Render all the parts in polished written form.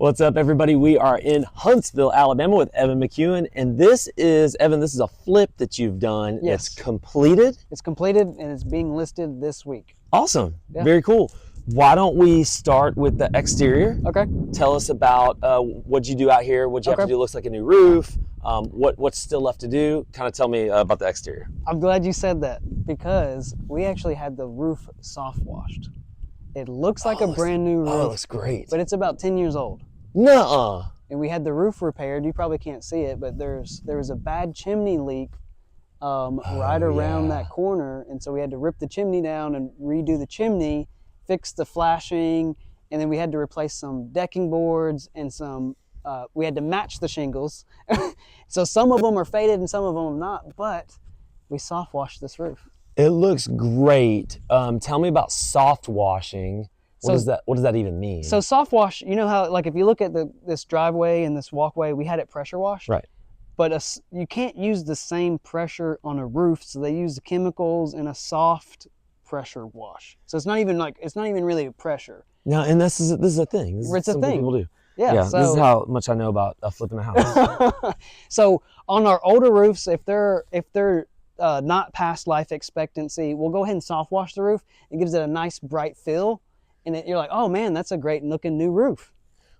What's up, everybody? We are in Huntsville, Alabama with Evan McCuen, and this is, Evan, this is a flip that you've done. Yes. It's completed? It's completed, and it's being listed this week. Awesome. Yeah. Very cool. Why don't we start with the exterior? Okay. Tell us about what'd you do out here, what'd you have to do. It looks like a new roof. What's still left to do? Kind of tell me about the exterior. I'm glad you said that because we actually had the roof soft washed. It looks like a brand new roof. Oh, it looks great. But it's about 10 years old. Nuh-uh. And we had the roof repaired. You probably can't see it, but there was a bad chimney leak right around that corner. And so we had to rip the chimney down and redo the chimney, fix the flashing, and then we had to replace some decking boards and some, we had to match the shingles. So some of them are faded and some of them are not, but we soft washed this roof. It looks great. Tell me about soft washing. What does that even mean? So soft wash, you know how, like if you look at this driveway and this walkway, we had it pressure washed. Right. But you can't use the same pressure on a roof, so they use the chemicals in a soft pressure wash. So it's not even really a pressure. No, and this is a thing. It's a thing. People do. Yeah. So, this is how much I know about flipping a house. So on our older roofs, if they're not past life expectancy, we'll go ahead and soft wash the roof. It gives it a nice bright feel. And you're like, oh man, that's a great looking new roof.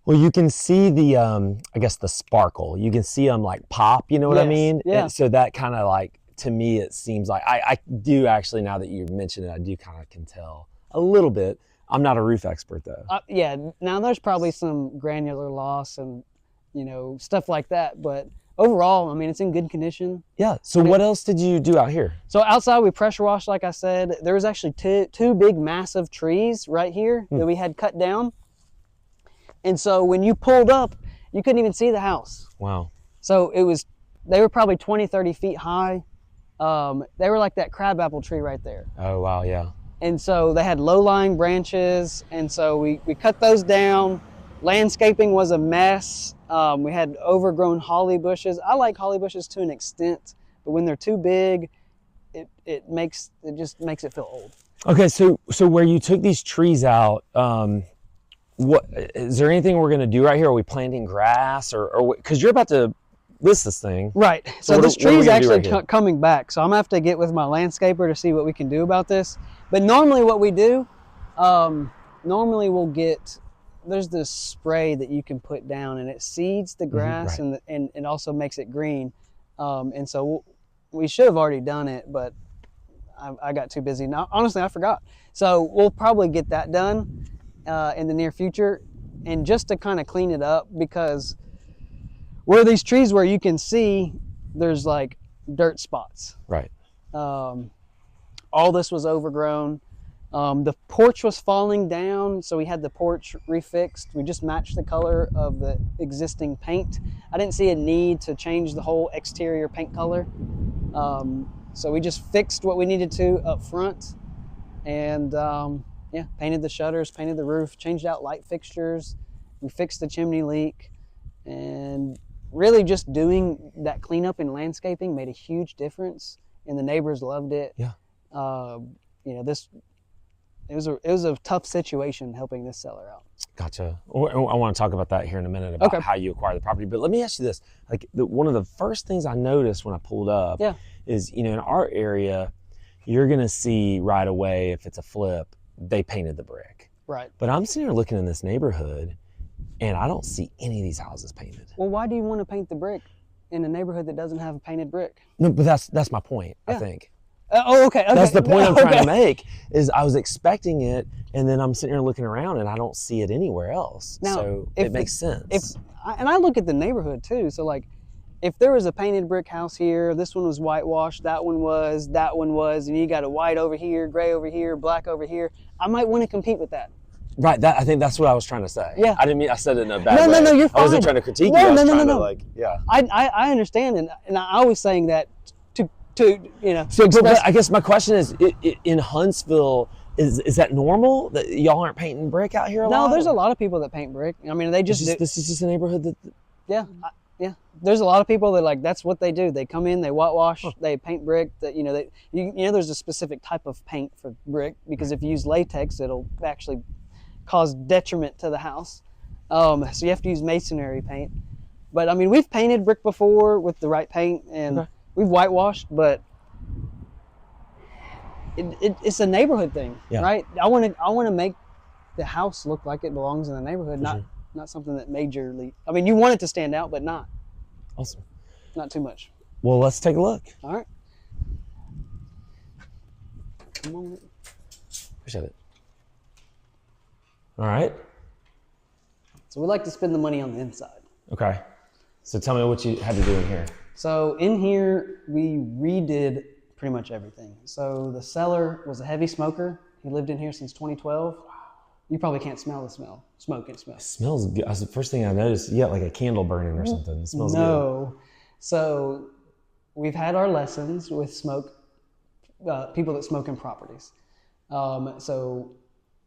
Well, you can see the, I guess the sparkle. You can see them like pop, you know what I mean? Yeah. And so that kind of like, to me, it seems like, I do actually, now that you mention it, I do kind of can tell a little bit. I'm not a roof expert though. Yeah, now there's probably some granular loss and, stuff like that. But overall, I mean, it's in good condition. Yeah. So what else did you do out here? So outside we pressure washed, like I said. There was actually two big massive trees right here that we had cut down. And so when you pulled up, you couldn't even see the house. Wow. So they were probably 20, 30 feet high. They were like that crabapple tree right there. Oh, wow. Yeah. And so they had low-lying branches. And so we cut those down. Landscaping was a mess. We had overgrown holly bushes. I like holly bushes to an extent, but when they're too big, it just makes it feel old. Okay, so where you took these trees out, what is there anything we're gonna do right here? Are we planting grass or because you're about to list this thing? Right. So this tree is actually coming back. So I'm gonna have to get with my landscaper to see what we can do about this. But normally what we do, we'll get. There's this spray that you can put down and it seeds the grass and it also makes it green. And so we should have already done it, but I got too busy. Now, honestly, I forgot. So we'll probably get that done in the near future. And just to kind of clean it up, because where these trees where you can see, there's like dirt spots. Right. All this was overgrown. The porch was falling down, so we had the porch refixed. We just matched the color of the existing paint. I didn't see a need to change the whole exterior paint color. So we just fixed what we needed to up front and painted the shutters, painted the roof, changed out light fixtures. We fixed the chimney leak, and really just doing that cleanup and landscaping made a huge difference, and the neighbors loved it. Yeah. It was a tough situation helping this seller out. Gotcha. I want to talk about that here in a minute about how you acquire the property. But let me ask you this: like one of the first things I noticed when I pulled up is, in our area, you're gonna see right away if it's a flip, they painted the brick. Right. But I'm sitting here looking in this neighborhood, and I don't see any of these houses painted. Well, why do you want to paint the brick in a neighborhood that doesn't have a painted brick? No, but that's my point. I think. Okay. That's the point I'm trying to make, is I was expecting it, and then I'm sitting here looking around, and I don't see it anywhere else. Now, so it makes sense. And I look at the neighborhood too. So like, if there was a painted brick house here, this one was whitewashed, that one was, and you got a white over here, gray over here, black over here, I might want to compete with that. Right. I think that's what I was trying to say. Yeah. I didn't mean I said it in a bad way. No, you're fine. I wasn't trying to critique you. I was trying to I understand, and I was saying that to. So but I guess my question is, in Huntsville, is that normal that y'all aren't painting brick out here a lot? No, there's a lot of people that paint brick. I mean, this is just a neighborhood that. Yeah. There's a lot of people that that's what they do. They come in, they whitewash, they paint brick. That there's a specific type of paint for brick, because if you use latex, it'll actually cause detriment to the house. So you have to use masonry paint. But I mean, we've painted brick before with the right paint, and we've whitewashed, but it's a neighborhood thing, right? I want to make the house look like it belongs in the neighborhood, not something that majorly. I mean, you want it to stand out, but not. Awesome. Not too much. Well, let's take a look. All right. Come on. Appreciate it. All right. So we like to spend the money on the inside. Okay. So tell me what you had to do in here. So in here, we redid pretty much everything. So the seller was a heavy smoker. He lived in here since 2012. Wow. You probably can't smell the smoke and smell. It smells good. That's the first thing I noticed. You got like a candle burning or something. It smells good. No. So we've had our lessons with smoke, people that smoke in properties. So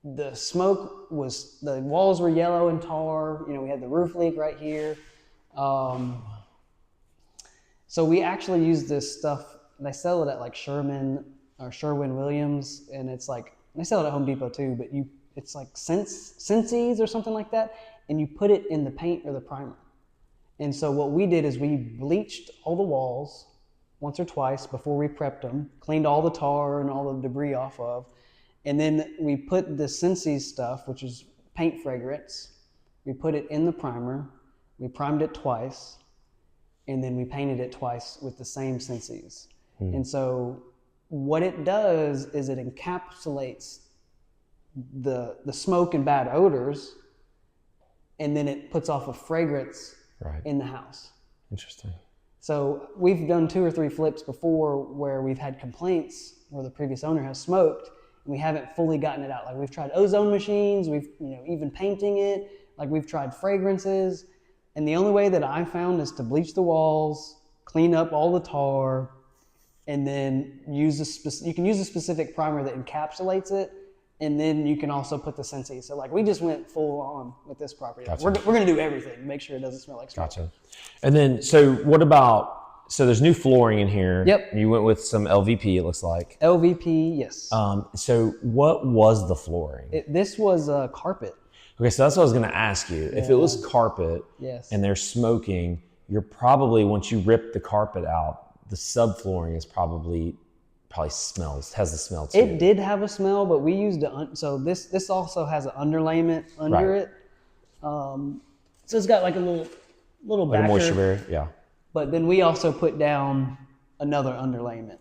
the smoke was, the walls were yellow and tar. You know, we had the roof leak right here. So we actually use this stuff. They sell it at like Sherman or Sherwin-Williams, and it's like, they sell it at Home Depot too, but it's like Sensi's or something like that, and you put it in the paint or the primer. And so what we did is we bleached all the walls once or twice before we prepped them, cleaned all the tar and all the debris off of, and then we put the Sensi's stuff, which is paint fragrance, we put it in the primer, we primed it twice, and then we painted it twice with the same Sensi's. And so what it does is it encapsulates the smoke and bad odors, and then it puts off a fragrance in the house. Interesting. So we've done 2 or 3 flips before where we've had complaints where the previous owner has smoked and we haven't fully gotten it out. Like we've tried ozone machines, we've even painting it, like we've tried fragrances, and the only way that I found is to bleach the walls, clean up all the tar, and then you can use a specific primer that encapsulates it, and then you can also put the Sensi. So like we just went full on with this property. Gotcha. We're going to do everything, make sure it doesn't smell like smoke. Gotcha. And then, so what about, so there's new flooring in here. Yep. You went with some LVP, it looks like. LVP, yes. So what was the flooring? This was carpet. Okay, so that's what I was going to ask you. Yeah. If it was carpet and they're smoking, you're probably, once you rip the carpet out, the subflooring is probably has the smell too. It did have a smell, but we used so this also has an underlayment under it. So it's got like a little like a moisture barrier, yeah. But then we also put down another underlayment.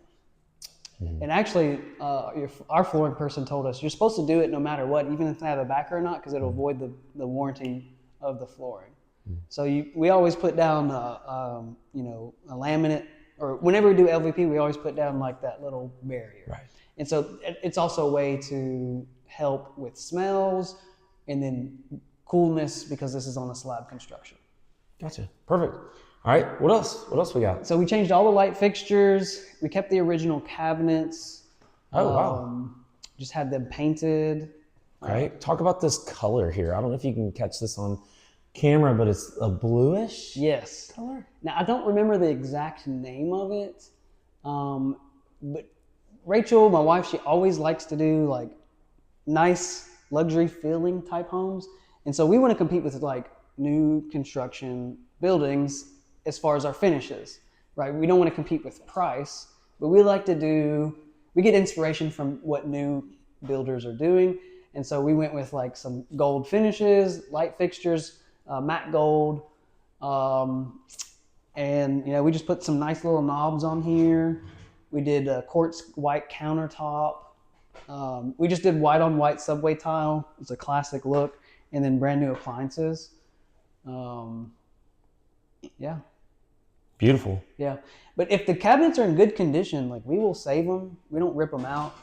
And actually, our flooring person told us you're supposed to do it no matter what, even if they have a backer or not, because it'll avoid the warranty of the flooring. So we always put down a laminate. Or whenever we do LVP, we always put down like that little barrier. Right. And so it's also a way to help with smells and then coolness because this is on a slab construction. Gotcha. Perfect. All right. What else? What else we got? So we changed all the light fixtures. We kept the original cabinets. Oh, wow. Just had them painted. Okay. Talk about this color here. I don't know if you can catch this on camera, but it's a bluish color. Now I don't remember the exact name of it, but Rachel, my wife, she always likes to do like nice luxury feeling type homes, and so we want to compete with like new construction buildings as far as our finishes, right? We don't want to compete with price, but we get inspiration from what new builders are doing, and so we went with like some gold finishes, light fixtures, matte gold, and we just put some nice little knobs on here. We did a quartz white countertop. We just did white on white subway tile. It's a classic look, and then brand new appliances. Yeah. Beautiful. Yeah, but if the cabinets are in good condition, like we will save them. We don't rip them out.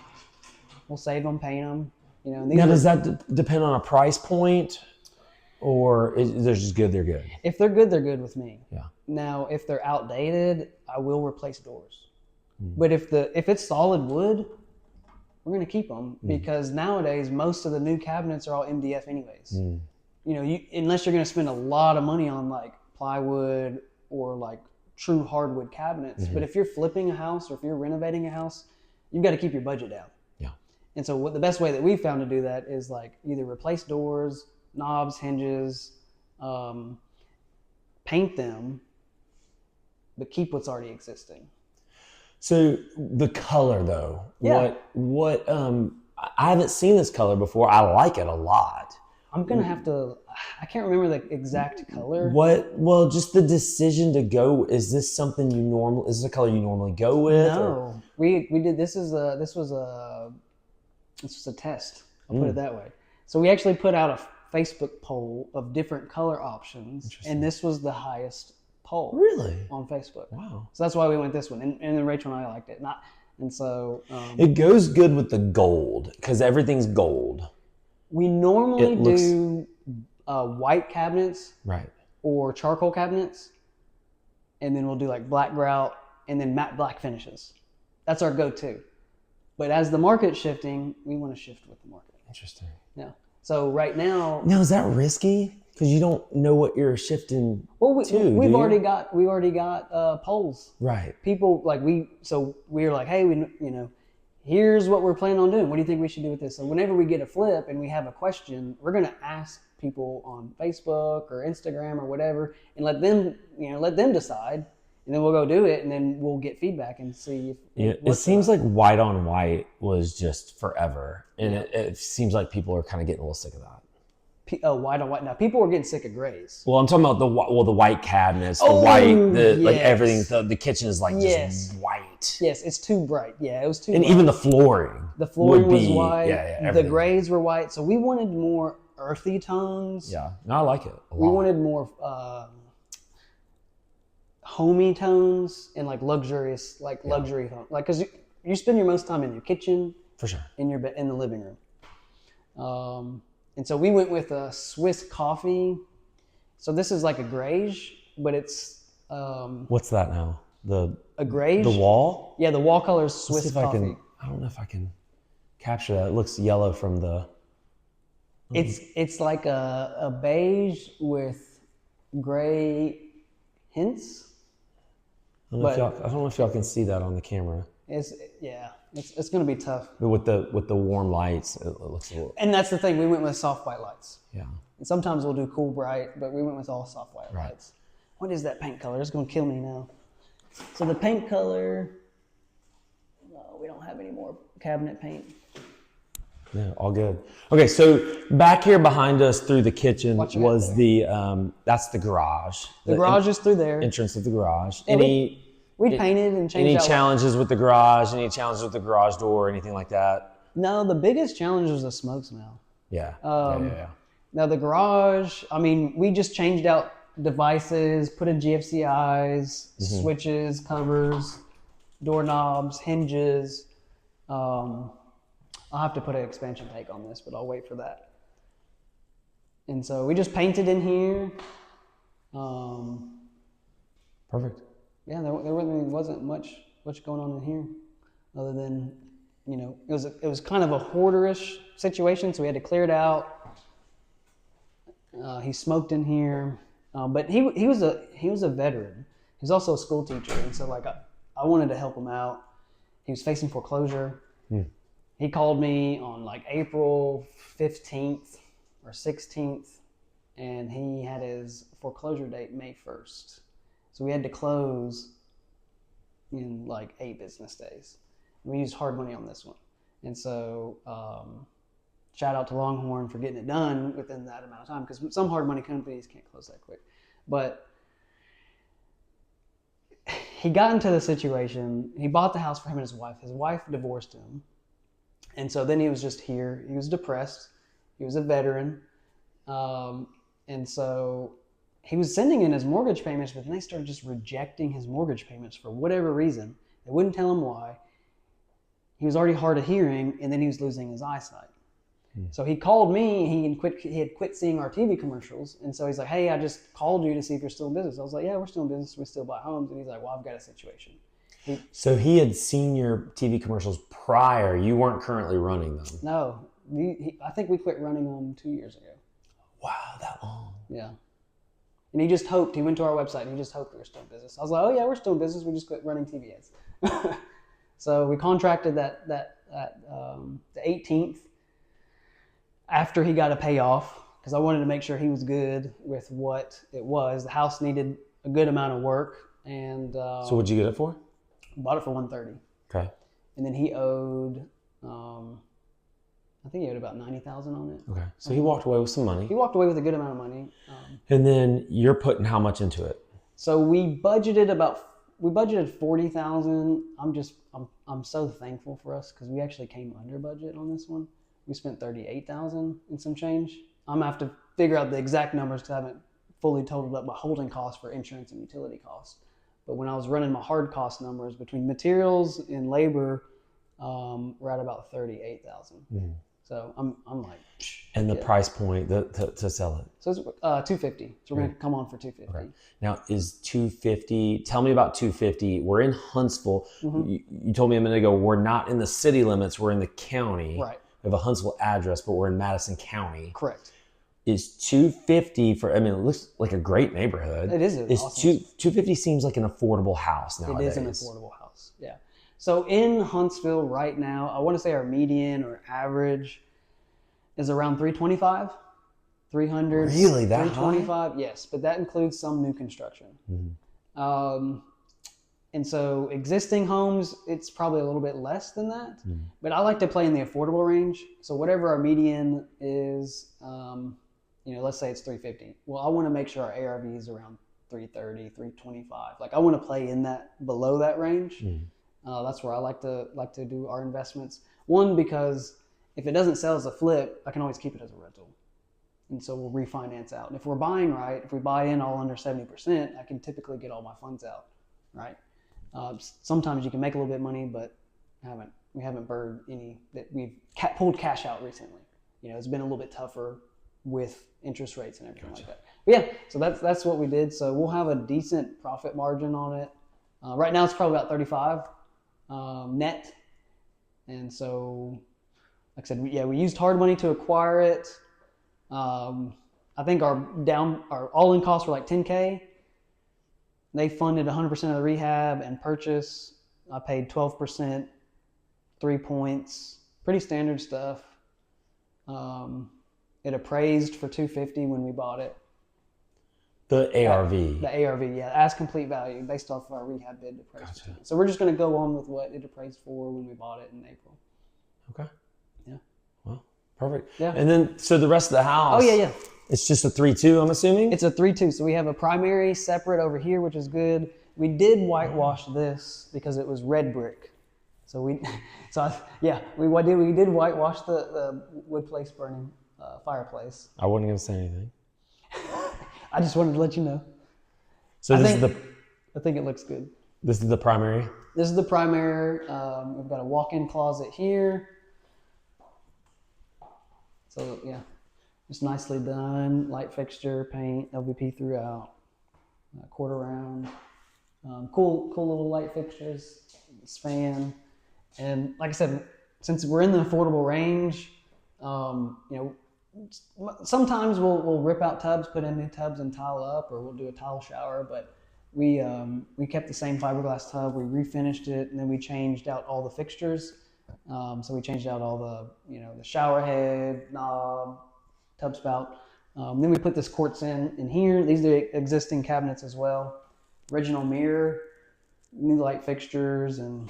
We'll save them, paint them. Now, does that depend on a price point? Or they're just good, they're good? If they're good, they're good with me. Yeah. Now, if they're outdated, I will replace doors. But if it's solid wood, we're going to keep them because nowadays most of the new cabinets are all MDF anyways. Unless you're going to spend a lot of money on like plywood or like true hardwood cabinets. But if you're flipping a house or if you're renovating a house, you've got to keep your budget down. Yeah. And so the best way that we found to do that is like either replace doors, knobs, hinges, paint them, but keep what's already existing. So the color though, what I haven't seen this color before. I like it a lot. I'm going to have to, I can't remember the exact color. Well, just the decision to go, is this something is this a color you normally go with? No, we did, this was a test. I'll put it that way. So we actually put out a Facebook poll of different color options, and this was the highest poll. Really? On Facebook. Wow. So that's why we went this one, and then Rachel and I liked it. It goes good with the gold because everything's gold. We normally do white cabinets, right, or charcoal cabinets, and then we'll do like black grout and then matte black finishes. That's our go-to. But as the market's shifting, we want to shift with the market. Interesting. Yeah. So right now. Now, is that risky? Because you don't know what you're shifting to. We've already got polls. Right. People we're like, hey, here's what we're planning on doing. What do you think we should do with this? So whenever we get a flip and we have a question, we're going to ask people on Facebook or Instagram or whatever, and let them decide, and then we'll go do it, and then we'll get feedback and see. It seems like white on white was just forever, and it seems like people are kind of getting a little sick of that. White on white. Now people are getting sick of grays. Well, I'm talking about the white cabinets, like everything. The kitchen is like just white. Yes, it's too bright. Yeah, it was too. And bright. even the flooring. The flooring was white. Yeah, the grays were white. So we wanted more earthy tones. Yeah, no, I like it a lot. We wanted more homey tones and like luxurious, luxury home. Like, because you spend your most time in your kitchen. For sure. In your bed, in the living room. And so we went with a Swiss coffee. So this is like a greige, but it's... What's that now? A greige? The wall? Yeah, the wall color is Swiss coffee. I don't know if I can capture that. It looks yellow from the... It's like a beige with gray hints. I don't know if y'all can see that on the camera. It's going to be tough. But with the warm lights, it looks a little... And that's the thing. We went with soft white lights. Yeah. And sometimes we'll do cool bright, but we went with all soft white lights. What is that paint color? It's going to kill me now. So the paint color... No, we don't have any more cabinet paint. Yeah, all good. Okay, so back here behind us through the kitchen was that's the garage. The garage is through there. Entrance of the garage. We painted and changed. Any challenges with the garage? Any challenges with the garage door or anything like that? No, the biggest challenge was the smoke smell. Yeah. Now the garage, we just changed out devices, put in GFCIs, switches, covers, doorknobs, hinges. I'll have to put an expansion tank on this, but I'll wait for that. And so we just painted in here. Perfect. Yeah, there really wasn't much going on in here, other than, it was kind of a hoarderish situation, so we had to clear it out. He smoked in here, but he was a veteran. He's also a school teacher, and so I wanted to help him out. He was facing foreclosure. He called me on April 15th or 16th, and he had his foreclosure date May 1st. So we had to close in 8 business days. We used hard money on this one. And so shout out to Longhorn for getting it done within that amount of time, because some hard money companies can't close that quick. But he got into the situation. He bought the house for him and his wife. His wife divorced him. And so then he was just here. He was depressed. He was a veteran. And so he was sending in his mortgage payments, but then they started just rejecting his mortgage payments for whatever reason. They wouldn't tell him why. He was already hard of hearing, and then he was losing his eyesight. So he called me. He had quit seeing our TV commercials, and so he's like, "Hey, I just called you to see if you're still in business." I was like, "Yeah, we're still in business. We still buy homes." And he's like, "Well, I've got a situation." So he had seen your TV commercials prior. You weren't currently running them. No, I think we quit running them 2 years ago. Wow, that long. Yeah. And he just hoped, he went to our website and he just hoped we were still in business. I was like, "Oh yeah, we're still in business. We just quit running TV ads." So we contracted the 18th after he got a payoff, because I wanted to make sure he was good with what it was. The house needed a good amount of work, and so what'd you get it for? Bought it for $130. Okay. And then he owed, I think he owed about $90,000 on it. Okay. So he walked away with some money. He walked away with a good amount of money. And then you're putting how much into it? So we budgeted $40,000. I'm so thankful for us because we actually came under budget on this one. We spent $38,000 and some change. I'm gonna have to figure out the exact numbers because I haven't fully totaled up my holding costs for insurance and utility costs. But when I was running my hard cost numbers between materials and labor, we're at about $38,000. So I'm like. And the price point to sell it? So it's $250. So we're gonna come on for $250. Okay. Now is $250? Tell me about $250. We're in Huntsville. You told me a minute ago we're not in the city limits. We're in the county. Right. We have a Huntsville address, but we're in Madison County. Correct. Is $250 for? I mean, it looks like a great neighborhood. It is. Awesome. $250 seems like an affordable house nowadays. It is an affordable house. Yeah. So in Huntsville right now, I want to say our median or average is around $325, $300. Really, that $325? high? Yes, but that includes some new construction. And so existing homes, it's probably a little bit less than that. But I like to play in the affordable range. So whatever our median is, let's say it's $350. Well, I want to make sure our ARV is around $330, $325. Like I want to play in that below that range. That's where I like to do our investments. One, because if it doesn't sell as a flip, I can always keep it as a rental. And so we'll refinance out. And if we're buying right, if we buy in all under 70%, I can typically get all my funds out, right? Sometimes you can make a little bit of money, but we haven't burned any that we've pulled cash out recently. It's been a little bit tougher with interest rates and everything like that. But yeah, so that's what we did. So we'll have a decent profit margin on it. Right now it's probably about 35 net. And so, like I said, we used hard money to acquire it. I think our all-in costs were like $10K. They funded 100% of the rehab and purchase. I paid 12%, 3 points, pretty standard stuff. It appraised for $250 when we bought it. The ARV. The ARV, yeah, as complete value based off of our rehab bid appraised. Gotcha. So we're just going to go on with what it appraised for when we bought it in April. Okay. Yeah. Well, perfect. Yeah. And then, so the rest of the house. Oh yeah. It's just a 3-2, I'm assuming? It's a 3-2. So we have a primary separate over here, which is good. We did whitewash this because it was red brick. So we did whitewash the wood place burning fireplace. I wasn't going to say anything. I just wanted to let you know. So I think it looks good. This is the primary? This is the primary. We've got a walk-in closet here. So yeah. Just nicely done, light fixture, paint, LVP throughout, quarter round. Cool little light fixtures, this fan. And like I said, since we're in the affordable range, sometimes we'll rip out tubs, put in new tubs and tile up, or we'll do a tile shower, but we kept the same fiberglass tub, we refinished it, and then we changed out all the fixtures. So we changed out all the shower head, knob, tub spout. Then we put this quartz in here. These are the existing cabinets as well. Original mirror, new light fixtures, and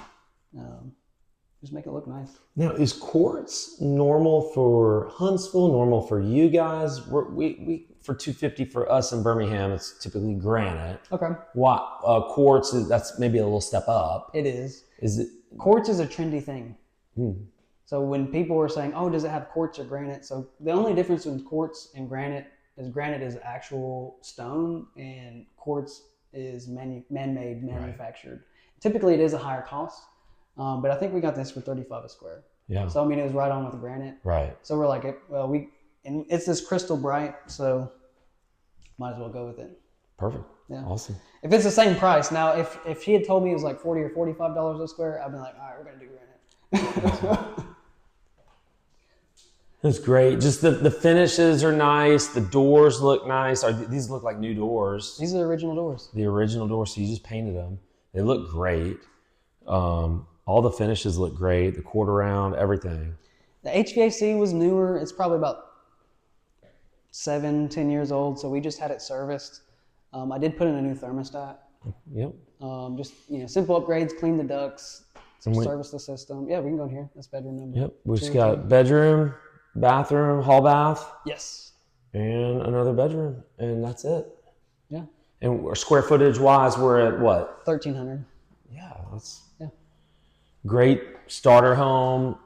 just make it look nice. Now, is quartz normal for Huntsville, normal for you guys? We for $250 for us in Birmingham, it's typically granite. Okay. Quartz, that's maybe a little step up. It is. Is it? Quartz is a trendy thing. So when people were saying, oh, does it have quartz or granite? So the only difference in quartz and granite is actual stone, and quartz is man-made, manufactured. Right. Typically, it is a higher cost, but I think we got this for $35 a square. Yeah. So I mean, it was right on with the granite. Right. So we're like, and it's this crystal bright, so might as well go with it. Perfect. Yeah. Awesome. If it's the same price, now if he had told me it was like $40 or $45 a square, I'd be like, all right, we're gonna do granite. That's great. Just the finishes are nice. The doors look nice. These look like new doors? These are the original doors. The original doors. So you just painted them. They look great. All the finishes look great. The quarter round, everything. The HVAC was newer. It's probably about 7-10 years old, so we just had it serviced. I did put in a new thermostat. Yep. Just simple upgrades, clean the ducts, service the system. Yeah, we can go in here. That's bedroom number. Yep. We just got bedroom, bathroom, hall bath. Yes. And another bedroom, and that's it. Yeah. And square footage wise, we're at what? 1,300. Yeah, that's great starter home.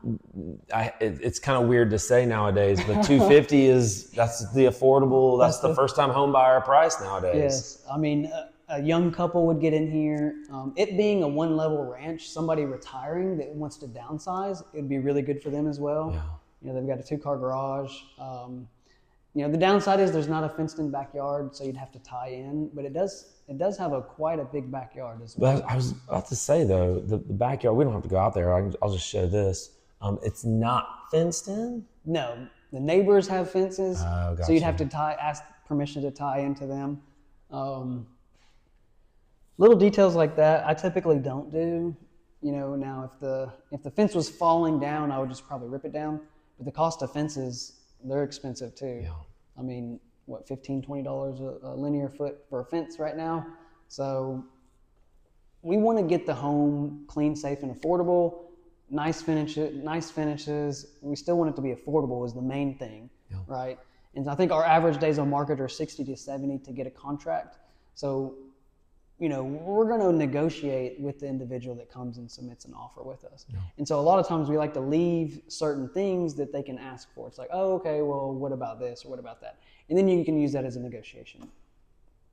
It's kind of weird to say nowadays, but 250 that's the affordable. That's the first time home buyer price nowadays. Yes, I mean a young couple would get in here. It being a 1-level ranch, somebody retiring that wants to downsize, it'd be really good for them as well. Yeah. They've got a 2-car garage. The downside is there's not a fenced-in backyard, so you'd have to tie in. But it does have quite a big backyard as well. But I was about to say though, the backyard. We don't have to go out there. I'll just show this. It's not fenced in. No, the neighbors have fences, gotcha. So you'd have to ask permission to tie into them. Little details like that, I typically don't do. Now if the fence was falling down, I would just probably rip it down. But the cost of fences, they're expensive too. Yeah. I mean, what, $15-$20 a linear foot for a fence right now? So we want to get the home clean, safe, and affordable. Nice finishes. We still want it to be affordable is the main thing, right? And I think our average days on market are 60 to 70 to get a contract. So, we're going to negotiate with the individual that comes and submits an offer with us. Yeah. And so a lot of times we like to leave certain things that they can ask for. It's like, oh, okay, well, what about this or what about that? And then you can use that as a negotiation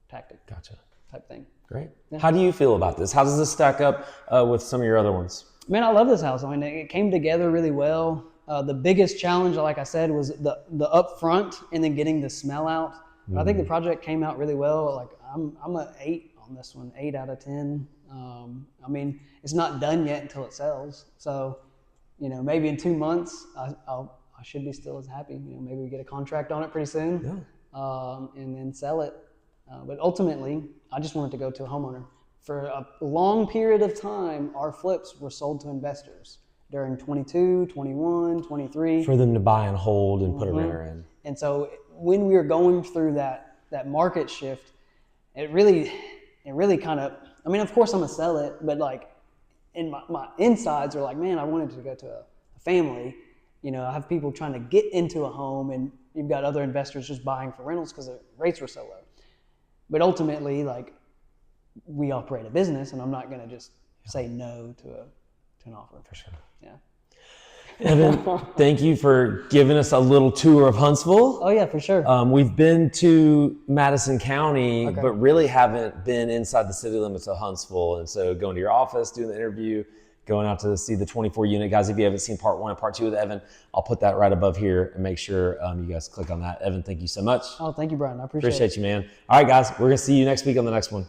tactic. Gotcha. Type thing. Great. Yeah. How do you feel about this? How does this stack up with some of your other ones? Man, I love this house. I mean, it came together really well. The biggest challenge, like I said, was the up front and then getting the smell out. But I think the project came out really well. Like I'm an 8 on this one, 8 out of 10. I mean, it's not done yet until it sells. So, maybe in 2 months, I should be still as happy. Maybe we get a contract on it pretty soon, and then sell it. But ultimately, I just want it to go to a homeowner. For a long period of time, our flips were sold to investors during 22, 21, 23. For them to buy and hold and put a renter in. And so when we were going through that market shift, it really kind of, I mean, of course I'm gonna sell it, but like in my insides are like, man, I wanted to go to a family. I have people trying to get into a home, and you've got other investors just buying for rentals because the rates were so low. But ultimately, like, we operate a business, and I'm not gonna just say no to an offer. For sure. Yeah. Evan, thank you for giving us a little tour of Huntsville. Oh yeah, for sure. We've been to Madison County, but really haven't been inside the city limits of Huntsville. And so going to your office, doing the interview, going out to see the 24 unit. Guys, if you haven't seen part 1 and part 2 with Evan, I'll put that right above here and make sure you guys click on that. Evan, thank you so much. Oh, thank you, Brian. I appreciate it. Appreciate you, man. All right, guys, we're going to see you next week on the next one.